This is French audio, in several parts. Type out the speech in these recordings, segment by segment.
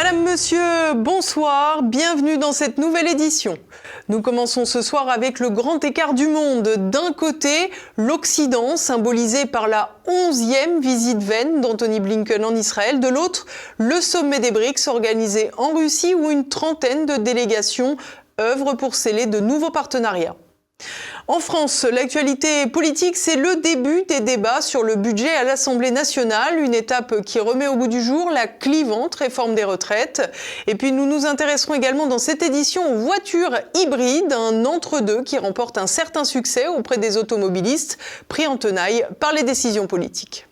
Madame, Monsieur, bonsoir, bienvenue dans cette nouvelle édition. Nous commençons ce soir avec le grand écart du monde. D'un côté, l'Occident, symbolisé par la 11e visite vaine d'Anthony Blinken en Israël. De l'autre, le sommet des BRICS organisé en Russie où une trentaine de délégations œuvrent pour sceller de nouveaux partenariats. En France, l'actualité politique, c'est le début des débats sur le budget à l'Assemblée nationale, une étape qui remet au goût du jour la clivante réforme des retraites. Et puis nous nous intéresserons également dans cette édition aux voitures hybrides, un entre-deux qui remporte un certain succès auprès des automobilistes, pris en tenaille par les décisions politiques.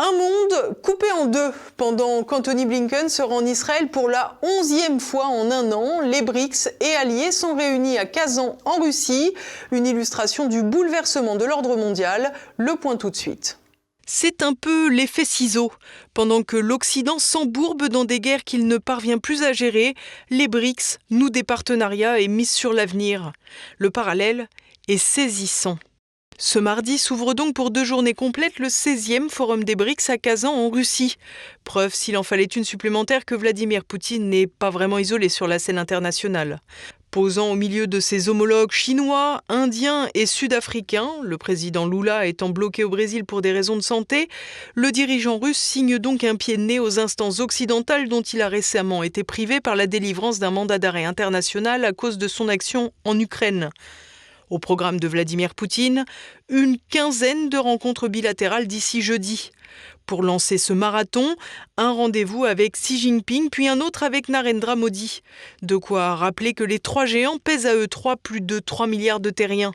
Un monde coupé en deux. Pendant qu'Anthony Blinken sera en Israël pour la 11e fois en un an, les BRICS et alliés sont réunis à Kazan en Russie. Une illustration du bouleversement de l'ordre mondial. Le point tout de suite. C'est un peu l'effet ciseau. Pendant que l'Occident s'embourbe dans des guerres qu'il ne parvient plus à gérer, les BRICS nouent des partenariats et misent sur l'avenir. Le parallèle est saisissant. Ce mardi s'ouvre donc pour 2 journées complètes le 16e Forum des BRICS à Kazan en Russie. Preuve, s'il en fallait une supplémentaire, que Vladimir Poutine n'est pas vraiment isolé sur la scène internationale. Posant au milieu de ses homologues chinois, indiens et sud-africains, le président Lula étant bloqué au Brésil pour des raisons de santé, le dirigeant russe signe donc un pied de nez aux instances occidentales dont il a récemment été privé par la délivrance d'un mandat d'arrêt international à cause de son action en Ukraine. Au programme de Vladimir Poutine, une quinzaine de rencontres bilatérales d'ici jeudi. Pour lancer ce marathon, un rendez-vous avec Xi Jinping, puis un autre avec Narendra Modi. De quoi rappeler que les 3 géants pèsent à eux 3 plus de 3 milliards de terriens.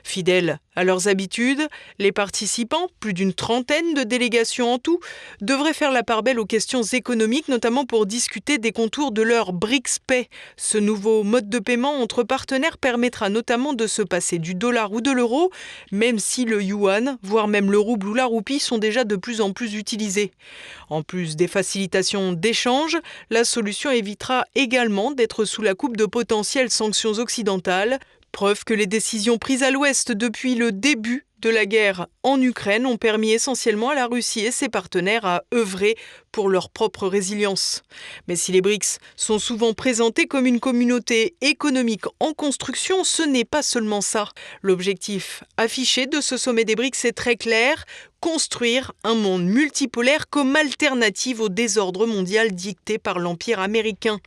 Fidèles à leurs habitudes, les participants, plus d'une trentaine de délégations en tout, devraient faire la part belle aux questions économiques, notamment pour discuter des contours de leur BRICS Pay. Ce nouveau mode de paiement entre partenaires permettra notamment de se passer du dollar ou de l'euro, même si le yuan, voire même le rouble ou la roupie sont déjà de plus en plus utilisés. En plus des facilitations d'échange, la solution évitera également d'être sous la coupe de potentielles sanctions occidentales. Preuve que les décisions prises à l'Ouest depuis le début de la guerre en Ukraine ont permis essentiellement à la Russie et ses partenaires à œuvrer pour leur propre résilience. Mais si les BRICS sont souvent présentés comme une communauté économique en construction, ce n'est pas seulement ça. L'objectif affiché de ce sommet des BRICS est très clair: construire un monde multipolaire comme alternative au désordre mondial dicté par l'Empire américain.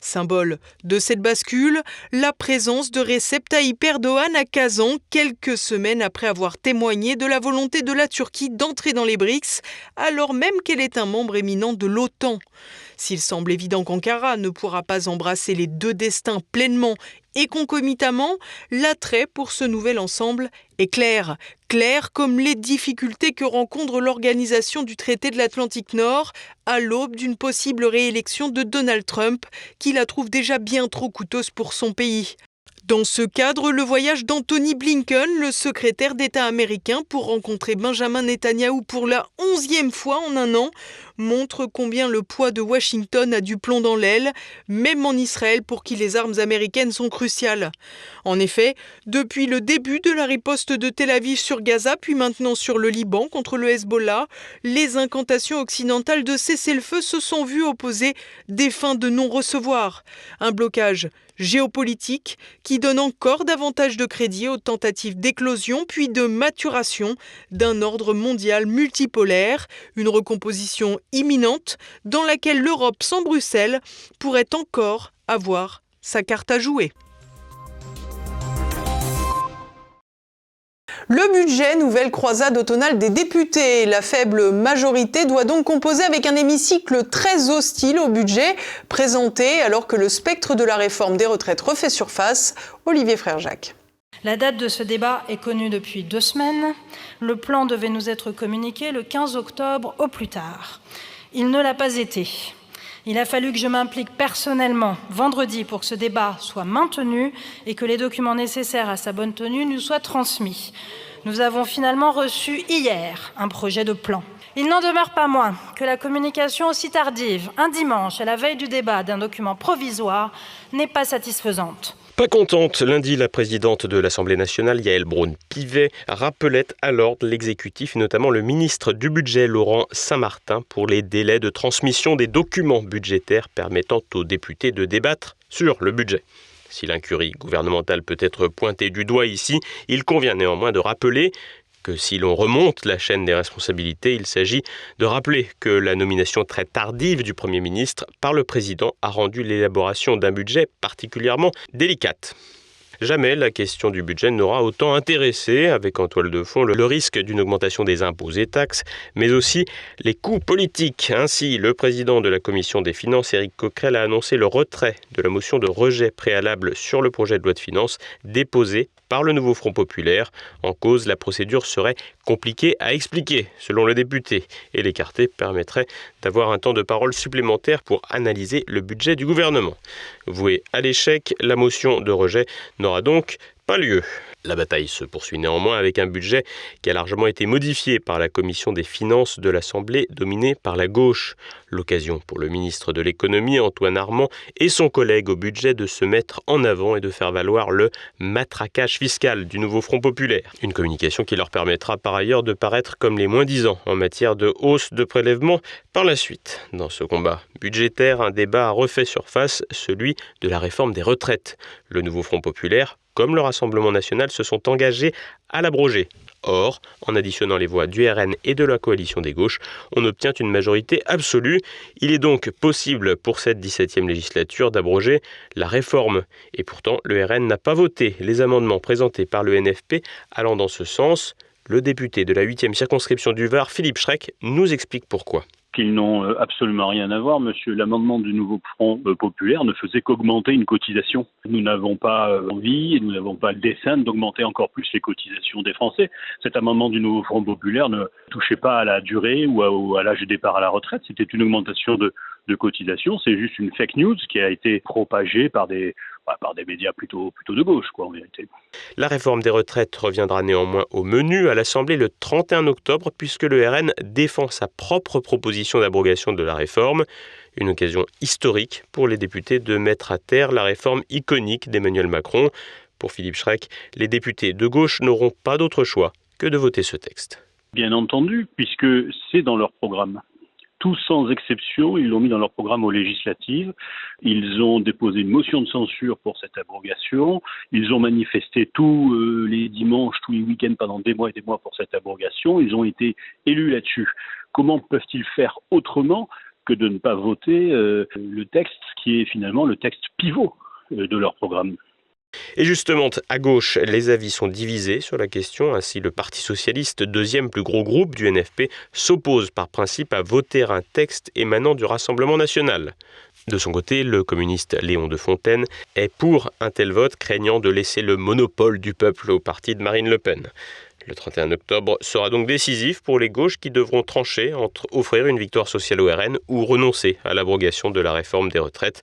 Symbole de cette bascule, la présence de Recep Tayyip Erdogan à Kazan, quelques semaines après avoir témoigné de la volonté de la Turquie d'entrer dans les BRICS, alors même qu'elle est un membre éminent de l'OTAN. S'il semble évident qu'Ankara ne pourra pas embrasser les 2 destins pleinement et concomitamment, l'attrait pour ce nouvel ensemble est clair. Clair comme les difficultés que rencontre l'organisation du traité de l'Atlantique Nord à l'aube d'une possible réélection de Donald Trump, qui la trouve déjà bien trop coûteuse pour son pays. Dans ce cadre, le voyage d'Anthony Blinken, le secrétaire d'État américain, pour rencontrer Benjamin Netanyahou pour la 11e fois en un an, montre combien le poids de Washington a du plomb dans l'aile, même en Israël pour qui les armes américaines sont cruciales. En effet, depuis le début de la riposte de Tel Aviv sur Gaza, puis maintenant sur le Liban contre le Hezbollah, les incantations occidentales de cessez-le-feu se sont vues opposer des fins de non-recevoir. Un blocage géopolitique qui donne encore davantage de crédit aux tentatives d'éclosion puis de maturation d'un ordre mondial multipolaire, une recomposition imminente dans laquelle l'Europe sans Bruxelles pourrait encore avoir sa carte à jouer. Le budget, nouvelle croisade automnale des députés. La faible majorité doit donc composer avec un hémicycle très hostile au budget présenté alors que le spectre de la réforme des retraites refait surface. Olivier Frère-Jacques. La date de ce débat est connue depuis 2 semaines. Le plan devait nous être communiqué le 15 octobre au plus tard. Il ne l'a pas été. Il a fallu que je m'implique personnellement vendredi pour que ce débat soit maintenu et que les documents nécessaires à sa bonne tenue nous soient transmis. Nous avons finalement reçu hier un projet de plan. Il n'en demeure pas moins que la communication aussi tardive, un dimanche à la veille du débat d'un document provisoire, n'est pas satisfaisante. Pas contente, lundi, la présidente de l'Assemblée nationale, Yaël Braun-Pivet, rappelait à l'ordre l'exécutif et notamment le ministre du Budget, Laurent Saint-Martin, pour les délais de transmission des documents budgétaires permettant aux députés de débattre sur le budget. Si l'incurie gouvernementale peut être pointée du doigt ici, il convient néanmoins de rappeler que si l'on remonte la chaîne des responsabilités, il s'agit de rappeler que la nomination très tardive du Premier ministre par le Président a rendu l'élaboration d'un budget particulièrement délicate. Jamais la question du budget n'aura autant intéressé, avec en toile de fond le risque d'une augmentation des impôts et taxes, mais aussi les coûts politiques. Ainsi, le président de la Commission des finances, Éric Coquerel, a annoncé le retrait de la motion de rejet préalable sur le projet de loi de finances déposé par le nouveau Front populaire. En cause, la procédure serait compliquée à expliquer, selon le député, et l'écarter permettrait d'avoir un temps de parole supplémentaire pour analyser le budget du gouvernement. Vouée à l'échec, la motion de rejet n'aura donc pas lieu. La bataille se poursuit néanmoins avec un budget qui a largement été modifié par la commission des finances de l'Assemblée dominée par la gauche. L'occasion pour le ministre de l'économie, Antoine Armand, et son collègue au budget de se mettre en avant et de faire valoir le matraquage fiscal du nouveau Front populaire. Une communication qui leur permettra par ailleurs de paraître comme les moins-disants en matière de hausse de prélèvements par la suite. Dans ce combat budgétaire, un débat a refait surface, celui de la réforme des retraites. Le nouveau Front populaire, comme le Rassemblement national, se sont engagés à l'abroger. Or, en additionnant les voix du RN et de la coalition des gauches, on obtient une majorité absolue. Il est donc possible pour cette 17e législature d'abroger la réforme. Et pourtant, le RN n'a pas voté les amendements présentés par le NFP allant dans ce sens. Le député de la 8e circonscription du Var, Philippe Schreck, nous explique pourquoi. Qu'ils n'ont absolument rien à voir, monsieur. L'amendement du nouveau Front populaire ne faisait qu'augmenter une cotisation. Nous n'avons pas envie, nous n'avons pas le dessein d'augmenter encore plus les cotisations des Français. Cet amendement du nouveau Front populaire ne touchait pas à la durée ou à l'âge de départ à la retraite. C'était une augmentation de cotisation. C'est juste une fake news qui a été propagée par des médias plutôt de gauche, en vérité. La réforme des retraites reviendra néanmoins au menu à l'Assemblée le 31 octobre, puisque le RN défend sa propre proposition d'abrogation de la réforme. Une occasion historique pour les députés de mettre à terre la réforme iconique d'Emmanuel Macron. Pour Philippe Schreck, les députés de gauche n'auront pas d'autre choix que de voter ce texte. Bien entendu, puisque c'est dans leur programme. Tous sans exception, ils l'ont mis dans leur programme aux législatives. Ils ont déposé une motion de censure pour cette abrogation. Ils ont manifesté tous les dimanches, tous les week-ends pendant des mois et des mois pour cette abrogation. Ils ont été élus là-dessus. Comment peuvent-ils faire autrement que de ne pas voter le texte qui est finalement le texte pivot de leur programme ? Et justement, à gauche, les avis sont divisés sur la question. Ainsi, le Parti socialiste, deuxième plus gros groupe du NFP, s'oppose par principe à voter un texte émanant du Rassemblement national. De son côté, le communiste Léon de Fontaine est pour un tel vote, craignant de laisser le monopole du peuple au parti de Marine Le Pen. Le 31 octobre sera donc décisif pour les gauches qui devront trancher entre offrir une victoire sociale au RN ou renoncer à l'abrogation de la réforme des retraites,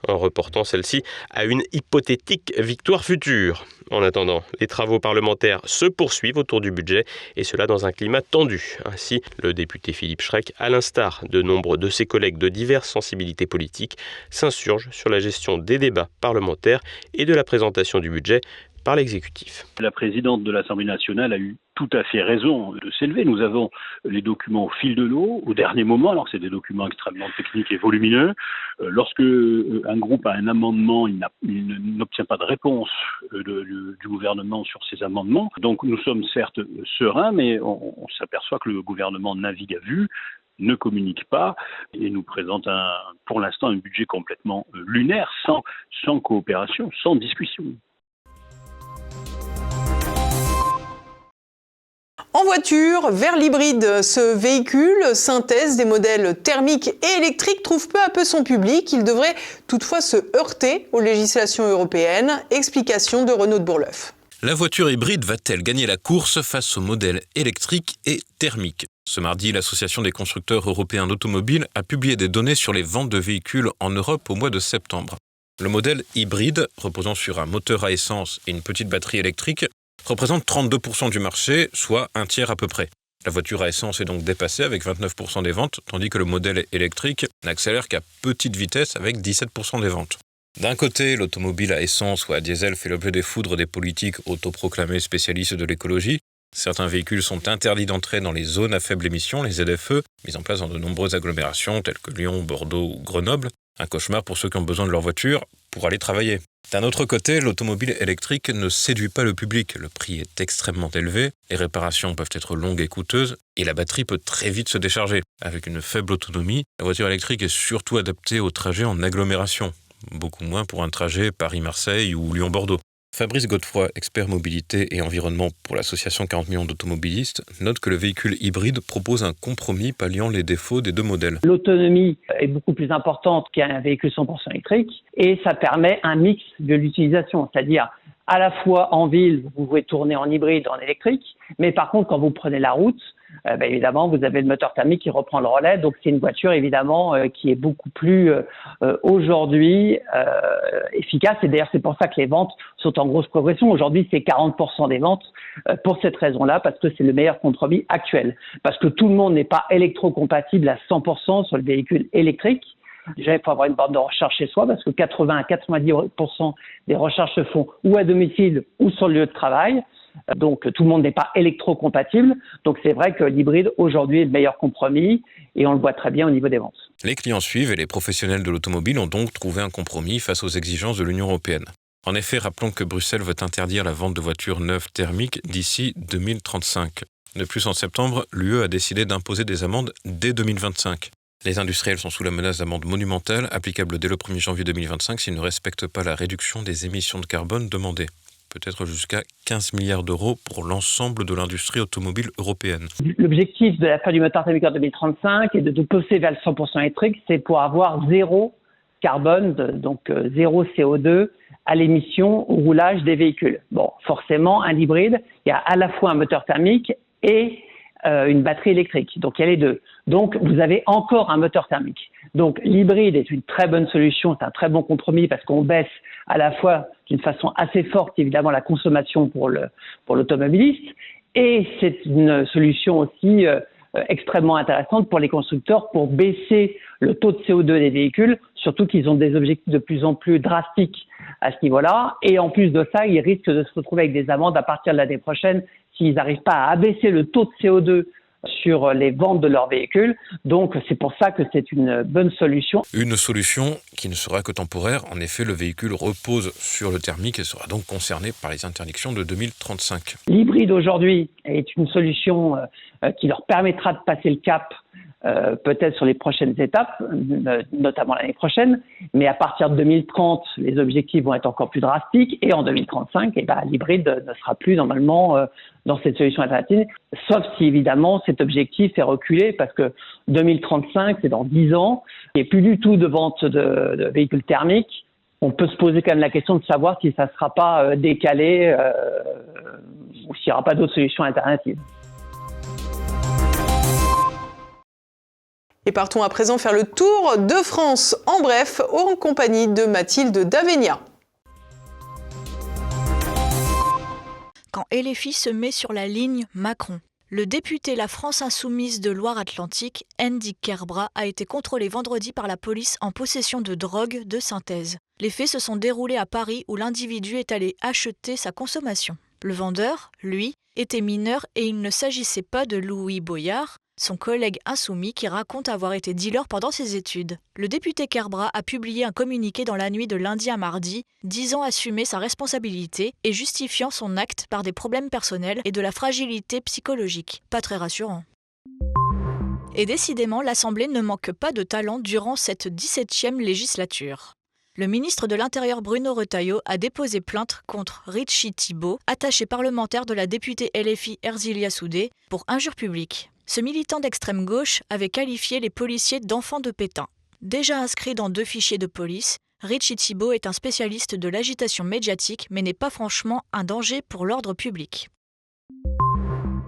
en reportant celle-ci à une hypothétique victoire future. En attendant, les travaux parlementaires se poursuivent autour du budget, et cela dans un climat tendu. Ainsi, le député Philippe Schreck, à l'instar de nombre de ses collègues de diverses sensibilités politiques, s'insurge sur la gestion des débats parlementaires et de la présentation du budget par l'exécutif. La présidente de l'Assemblée nationale a eu tout à fait raison de s'élever. Nous avons les documents au fil de l'eau, au dernier moment, alors que c'est des documents extrêmement techniques et volumineux. Lorsque un groupe a un amendement, il n'obtient pas de réponse du gouvernement sur ces amendements. Donc nous sommes certes sereins, mais on s'aperçoit que le gouvernement navigue à vue, ne communique pas et nous présente pour l'instant un budget complètement lunaire, sans coopération, sans discussion. En voiture, vers l'hybride, ce véhicule, synthèse des modèles thermiques et électriques, trouve peu à peu son public. Il devrait toutefois se heurter aux législations européennes. Explication de Renaud de Bourleuf. La voiture hybride va-t-elle gagner la course face aux modèles électriques et thermiques ? Ce mardi, l'Association des constructeurs européens d'automobiles a publié des données sur les ventes de véhicules en Europe au mois de septembre. Le modèle hybride, reposant sur un moteur à essence et une petite batterie électrique, représente 32% du marché, soit un tiers à peu près. La voiture à essence est donc dépassée avec 29% des ventes, tandis que le modèle électrique n'accélère qu'à petite vitesse avec 17% des ventes. D'un côté, l'automobile à essence ou à diesel fait l'objet des foudres des politiques autoproclamés spécialistes de l'écologie. Certains véhicules sont interdits d'entrer dans les zones à faible émission, les ZFE, mises en place dans de nombreuses agglomérations telles que Lyon, Bordeaux ou Grenoble. Un cauchemar pour ceux qui ont besoin de leur voiture pour aller travailler. D'un autre côté, l'automobile électrique ne séduit pas le public. Le prix est extrêmement élevé, les réparations peuvent être longues et coûteuses, et la batterie peut très vite se décharger. Avec une faible autonomie, la voiture électrique est surtout adaptée aux trajets en agglomération. Beaucoup moins pour un trajet Paris-Marseille ou Lyon-Bordeaux. Fabrice Godefroy, expert mobilité et environnement pour l'association 40 millions d'automobilistes, note que le véhicule hybride propose un compromis palliant les défauts des deux modèles. L'autonomie est beaucoup plus importante qu'un véhicule 100% électrique et ça permet un mix de l'utilisation, c'est-à-dire à la fois en ville, vous pouvez tourner en hybride, en électrique, mais par contre quand vous prenez la route, évidemment, vous avez le moteur thermique qui reprend le relais. Donc, c'est une voiture, évidemment, qui est beaucoup plus, aujourd'hui, efficace. Et d'ailleurs, c'est pour ça que les ventes sont en grosse progression. Aujourd'hui, c'est 40% des ventes pour cette raison-là, parce que c'est le meilleur compromis actuel. Parce que tout le monde n'est pas électrocompatible à 100% sur le véhicule électrique. Déjà, il faut avoir une borne de recharge chez soi parce que 80 à 90% des recharges se font ou à domicile ou sur le lieu de travail. Donc, tout le monde n'est pas électrocompatible. Donc, c'est vrai que l'hybride, aujourd'hui, est le meilleur compromis et on le voit très bien au niveau des ventes. Les clients suivent et les professionnels de l'automobile ont donc trouvé un compromis face aux exigences de l'Union européenne. En effet, rappelons que Bruxelles veut interdire la vente de voitures neuves thermiques d'ici 2035. De plus, en septembre, l'UE a décidé d'imposer des amendes dès 2025. Les industriels sont sous la menace d'amendes monumentales applicables dès le 1er janvier 2025 s'ils ne respectent pas la réduction des émissions de carbone demandées. Peut-être jusqu'à 15 milliards d'euros pour l'ensemble de l'industrie automobile européenne. L'objectif de la fin du moteur thermique en 2035 et de pousser vers le 100% électrique, c'est pour avoir zéro carbone, donc zéro CO2 à l'émission au roulage des véhicules. Bon, forcément, un hybride, il y a à la fois un moteur thermique et une batterie électrique. Donc, il y a les deux. Donc, vous avez encore un moteur thermique. Donc, l'hybride est une très bonne solution, c'est un très bon compromis parce qu'on baisse à la fois d'une façon assez forte, évidemment, la consommation pour l'automobiliste et c'est une solution aussi extrêmement intéressante pour les constructeurs pour baisser le taux de CO2 des véhicules, surtout qu'ils ont des objectifs de plus en plus drastiques à ce niveau-là. Et en plus de ça, ils risquent de se retrouver avec des amendes à partir de l'année prochaine s'ils n'arrivent pas à abaisser le taux de CO2 sur les ventes de leurs véhicules. Donc, c'est pour ça que c'est une bonne solution. Une solution qui ne sera que temporaire. En effet, le véhicule repose sur le thermique et sera donc concerné par les interdictions de 2035. L'hybride aujourd'hui est une solution qui leur permettra de passer le cap peut-être sur les prochaines étapes, notamment l'année prochaine, mais à partir de 2030, les objectifs vont être encore plus drastiques et en 2035, l'hybride ne sera plus normalement dans cette solution alternative, sauf si évidemment cet objectif est reculé parce que 2035, c'est dans 10 ans, il n'y a plus du tout de vente de véhicules thermiques. On peut se poser quand même la question de savoir si ça ne sera pas décalé ou s'il n'y aura pas d'autres solutions alternatives. Et partons à présent faire le tour de France en bref, en compagnie de Mathilde Davenia. Quand LFI se met sur la ligne Macron. Le député La France Insoumise de Loire-Atlantique, Andy Kerbrat, a été contrôlé vendredi par la police en possession de drogue de synthèse. Les faits se sont déroulés à Paris où l'individu est allé acheter sa consommation. Le vendeur, lui, était mineur et il ne s'agissait pas de Louis Boyard, son collègue insoumis qui raconte avoir été dealer pendant ses études. Le député Kerbrat a publié un communiqué dans la nuit de lundi à mardi, disant assumer sa responsabilité et justifiant son acte par des problèmes personnels et de la fragilité psychologique. Pas très rassurant. Et décidément, l'Assemblée ne manque pas de talent durant cette 17e législature. Le ministre de l'Intérieur Bruno Retailleau a déposé plainte contre Richie Thibault, attaché parlementaire de la députée LFI Erzilia Soudé, pour injure publique. Ce militant d'extrême gauche avait qualifié les policiers d'enfants de Pétain. Déjà inscrit dans 2 fichiers de police, Richie Thibault est un spécialiste de l'agitation médiatique mais n'est pas franchement un danger pour l'ordre public.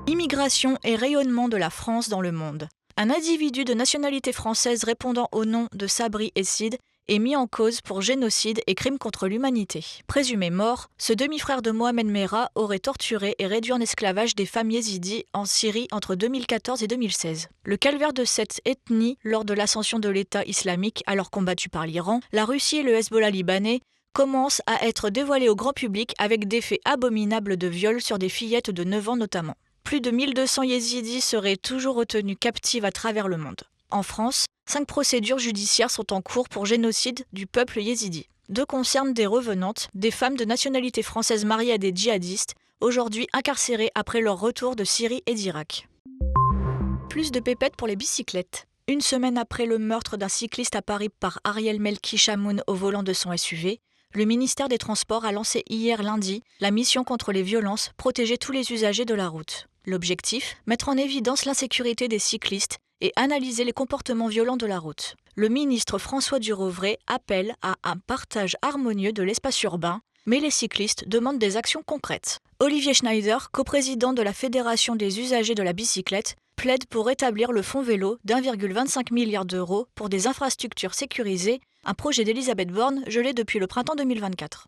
Immigration et rayonnement de la France dans le monde. Un individu de nationalité française répondant au nom de Sabri Essid est mis en cause pour génocide et crimes contre l'humanité. Présumé mort, ce demi-frère de Mohamed Merah aurait torturé et réduit en esclavage des femmes yézidis en Syrie entre 2014 et 2016. Le calvaire de cette ethnie lors de l'ascension de l'État islamique, alors combattu par l'Iran, la Russie et le Hezbollah libanais commence à être dévoilé au grand public avec des faits abominables de viol sur des fillettes de 9 ans notamment. Plus de 1200 yézidis seraient toujours retenus captifs à travers le monde. En France, 5 procédures judiciaires sont en cours pour génocide du peuple yézidi. 2 concernent des revenantes, des femmes de nationalité française mariées à des djihadistes, aujourd'hui incarcérées après leur retour de Syrie et d'Irak. Plus de pépettes pour les bicyclettes. Une semaine après le meurtre d'un cycliste à Paris par Ariel Melki Chamoun au volant de son SUV, le ministère des Transports a lancé hier lundi la mission contre les violences, protéger tous les usagers de la route. L'objectif, mettre en évidence l'insécurité des cyclistes et analyser les comportements violents de la route. Le ministre François Durovray appelle à un partage harmonieux de l'espace urbain, mais les cyclistes demandent des actions concrètes. Olivier Schneider, coprésident de la Fédération des usagers de la bicyclette, plaide pour rétablir le fonds vélo d'1,25 milliard d'euros pour des infrastructures sécurisées, un projet d'Elisabeth Borne gelé depuis le printemps 2024.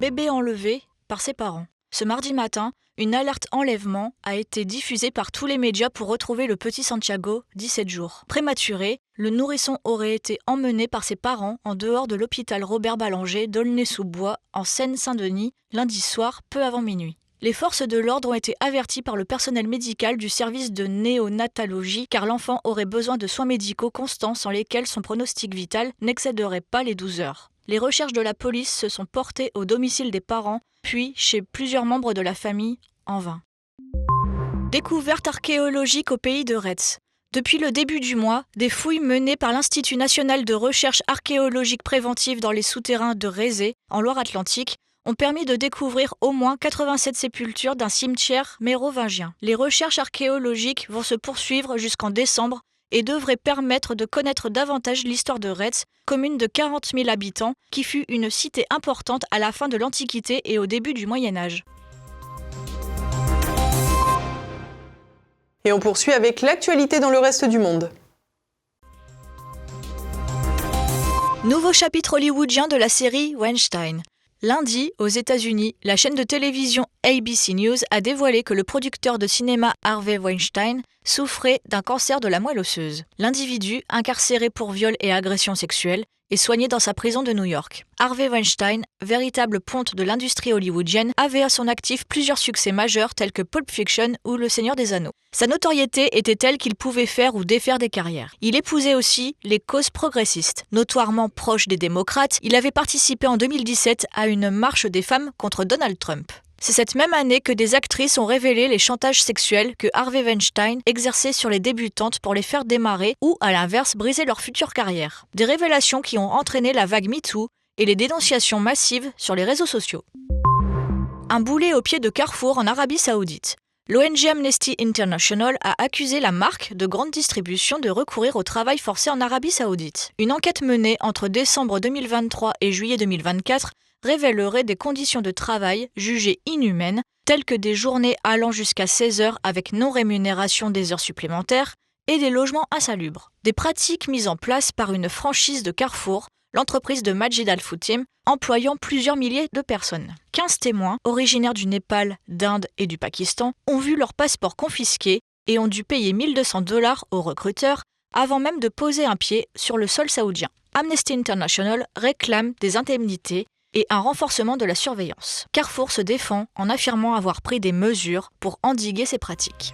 Bébé enlevé par ses parents. Ce mardi matin, une alerte enlèvement a été diffusée par tous les médias pour retrouver le petit Santiago, 17 jours. Prématuré, le nourrisson aurait été emmené par ses parents en dehors de l'hôpital Robert Ballanger d'Aulnay-sous-Bois, en Seine-Saint-Denis, lundi soir, peu avant minuit. Les forces de l'ordre ont été averties par le personnel médical du service de néonatologie car l'enfant aurait besoin de soins médicaux constants sans lesquels son pronostic vital n'excéderait pas les 12 heures. Les recherches de la police se sont portées au domicile des parents, puis chez plusieurs membres de la famille, en vain. Découverte archéologique au pays de Retz. Depuis le début du mois, des fouilles menées par l'Institut national de recherche archéologique préventive dans les souterrains de Rézé, en Loire-Atlantique, ont permis de découvrir au moins 87 sépultures d'un cimetière mérovingien. Les recherches archéologiques vont se poursuivre jusqu'en décembre et devrait permettre de connaître davantage l'histoire de Retz, commune de 40 000 habitants, qui fut une cité importante à la fin de l'Antiquité et au début du Moyen-Âge. Et on poursuit avec l'actualité dans le reste du monde. Nouveau chapitre hollywoodien de la série Weinstein. Lundi, aux États-Unis, la chaîne de télévision ABC News a dévoilé que le producteur de cinéma Harvey Weinstein souffrait d'un cancer de la moelle osseuse. L'individu, incarcéré pour viol et agression sexuelle, est soigné dans sa prison de New York. Harvey Weinstein, véritable ponte de l'industrie hollywoodienne, avait à son actif plusieurs succès majeurs tels que Pulp Fiction ou Le Seigneur des Anneaux. Sa notoriété était telle qu'il pouvait faire ou défaire des carrières. Il épousait aussi les causes progressistes. Notoirement proche des démocrates, il avait participé en 2017 à une marche des femmes contre Donald Trump. C'est cette même année que des actrices ont révélé les chantages sexuels que Harvey Weinstein exerçait sur les débutantes pour les faire démarrer ou, à l'inverse, briser leur future carrière. Des révélations qui ont entraîné la vague MeToo et les dénonciations massives sur les réseaux sociaux. Un boulet au pied de Carrefour en Arabie Saoudite. L'ONG Amnesty International a accusé la marque de grande distribution de recourir au travail forcé en Arabie Saoudite. Une enquête menée entre décembre 2023 et juillet 2024 révélerait des conditions de travail jugées inhumaines, telles que des journées allant jusqu'à 16 heures avec non-rémunération des heures supplémentaires et des logements insalubres. Des pratiques mises en place par une franchise de Carrefour, l'entreprise de Majid Al-Foutim, employant plusieurs milliers de personnes. 15 témoins, originaires du Népal, d'Inde et du Pakistan, ont vu leur passeport confisqué et ont dû payer $1 200 aux recruteurs avant même de poser un pied sur le sol saoudien. Amnesty International réclame des indemnités et un renforcement de la surveillance. Carrefour se défend en affirmant avoir pris des mesures pour endiguer ces pratiques.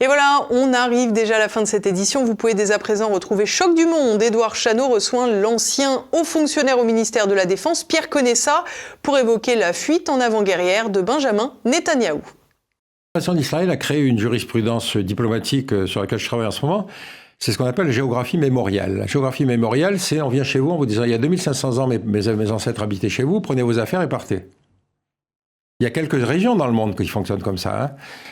Et voilà, on arrive déjà à la fin de cette édition. Vous pouvez dès à présent retrouver Choc du Monde. Édouard Chano reçoit l'ancien haut fonctionnaire au ministère de la Défense, Pierre Conessa, pour évoquer la fuite en avant-guerrière de Benjamin Netanyahou. La présidence d'Israël a créé une jurisprudence diplomatique sur laquelle je travaille en ce moment. C'est ce qu'on appelle la géographie mémoriale. La géographie mémoriale, c'est on vient chez vous en vous disant il y a 2500 ans, mes ancêtres habitaient chez vous, prenez vos affaires et partez. Il y a quelques régions dans le monde qui fonctionnent comme ça. Hein.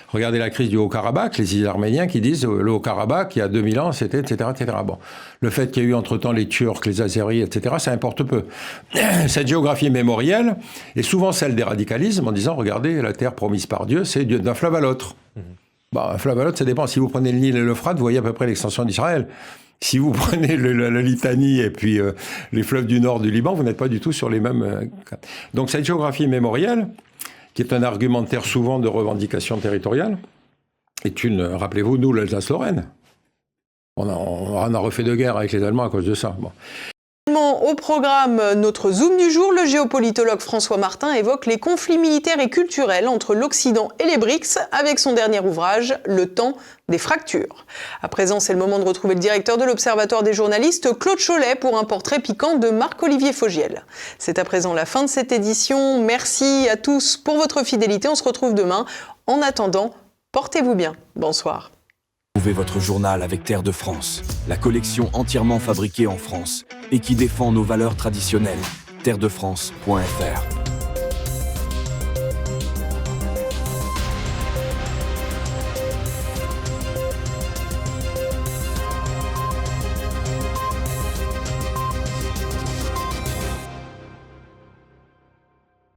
Regardez la crise du Haut-Karabakh, les Arméniens qui disent le Haut-Karabakh, il y a 2000 ans, c'était, etc., etc. Bon. Le fait qu'il y a eu entre-temps les Turcs, les Azéris, etc., ça importe peu. Cette géographie mémorielle est souvent celle des radicalismes en disant, regardez, la terre promise par Dieu, c'est d'un fleuve à l'autre. Flamme-Balote, ça dépend. Si vous prenez le Nil et l'Euphrate, vous voyez à peu près l'extension d'Israël. Si vous prenez la Litanie et puis les fleuves du nord du Liban, vous n'êtes pas du tout sur les mêmes... Donc cette géographie mémorielle, qui est un argumentaire souvent de revendication territoriale, est rappelez-vous, nous, l'Alsace-Lorraine. On a refait de guerre avec les Allemands à cause de ça. Bon. Au programme, notre Zoom du jour, le géopolitologue François Martin évoque les conflits militaires et culturels entre l'Occident et les BRICS avec son dernier ouvrage, Le temps des fractures. À présent, c'est le moment de retrouver le directeur de l'Observatoire des journalistes, Claude Cholet, pour un portrait piquant de Marc-Olivier Fogiel. C'est à présent la fin de cette édition. Merci à tous pour votre fidélité. On se retrouve demain. En attendant, portez-vous bien. Bonsoir. Trouvez votre journal avec Terre de France, la collection entièrement fabriquée en France et qui défend nos valeurs traditionnelles. terredefrance.fr